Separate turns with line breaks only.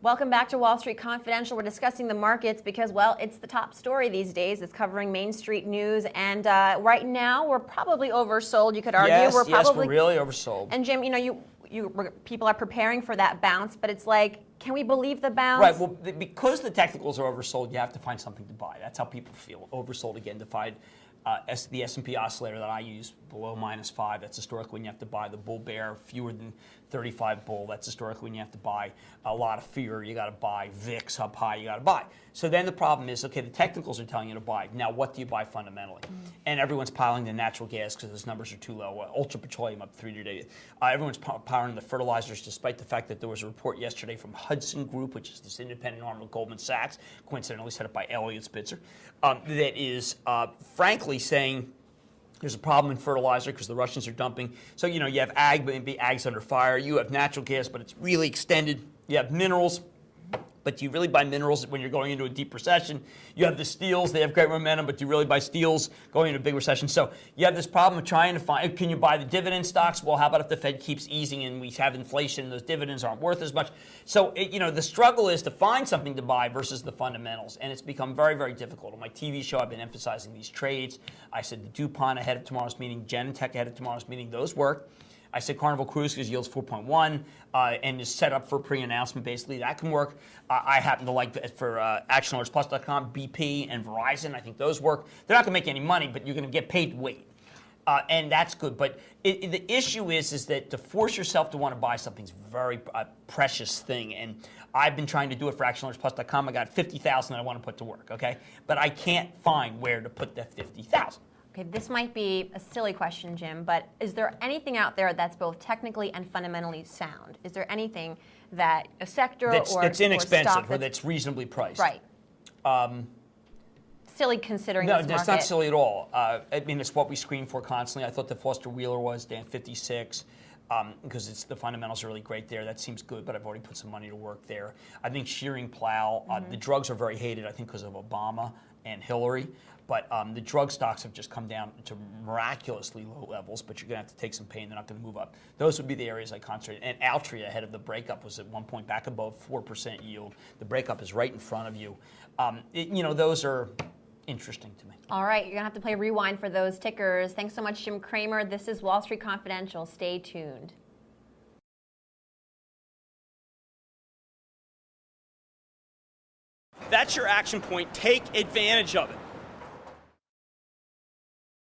Welcome back to Wall Street Confidential. We're discussing the markets because, well, it's the top story these days. It's covering Main Street news, and right now we're probably oversold. You could argue
we're really oversold.
And Jim, people are preparing for that bounce, but it's like, can we believe the bounce?
Right. Well, because the technicals are oversold, you have to find something to buy. That's how people feel. Oversold again. Defied. The S&P oscillator that I use below -5. That's historically when you have to buy. The bull bear fewer than 35 bull. That's historically when you have to buy. A lot of fear. You got to buy. VIX up high. You got to buy. So then the problem is, okay, the technicals are telling you to buy. Now what do you buy fundamentally? And everyone's piling the natural gas because those numbers are too low. Ultra petroleum up 3 today. Everyone's powering the fertilizers, despite the fact that there was a report yesterday from Hudson Group, which is this independent arm of Goldman Sachs, coincidentally set up by Elliott Spitzer, that is frankly saying there's a problem in fertilizer because the Russians are dumping. So, you have ag, but maybe ag's under fire. You have natural gas, but it's really extended. You have minerals, but do you really buy minerals when you're going into a deep recession? You have the steels, they have great momentum, but do you really buy steels going into a big recession? So you have this problem of trying to find, can you buy the dividend stocks? Well, how about if the Fed keeps easing and we have inflation and those dividends aren't worth as much? So, the struggle is to find something to buy versus the fundamentals, and it's become very, very difficult. On my TV show, I've been emphasizing these trades. I said the DuPont ahead of tomorrow's meeting, Genentech ahead of tomorrow's meeting, those work. I said Carnival Cruise because yields 4.1 and is set up for pre-announcement. Basically, that can work. I happen to like for ActionAlertsPlus.com, BP and Verizon. I think those work. They're not going to make any money, but you're going to get paid to wait, and that's good. But the issue is that to force yourself to want to buy something's a very precious thing, and I've been trying to do it for ActionAlertsPlus.com. I got 50,000 that I want to put to work. Okay, but I can't find where to put that 50,000.
Okay, this might be a silly question, Jim, but is there anything out there that's both technically and fundamentally sound? Is there anything that a sector
that's inexpensive
or
that's reasonably priced?
Right. Silly considering
no,
this market.
It's not silly at all. It's what we screen for constantly. I thought the Foster Wheeler was down 56 because the fundamentals are really great there. That seems good, but I've already put some money to work there. I think shearing plow. The drugs are very hated, I think, because of Obama and Hillary. But the drug stocks have just come down to miraculously low levels, but you're going to have to take some pain. They're not going to move up. Those would be the areas I concentrate. And Altria ahead of the breakup was at one point back above 4% yield. The breakup is right in front of you. Those are interesting to me.
All right, you're going to have to play rewind for those tickers. Thanks so much, Jim Cramer. This is Wall Street Confidential. Stay tuned.
That's your action point. Take advantage of it.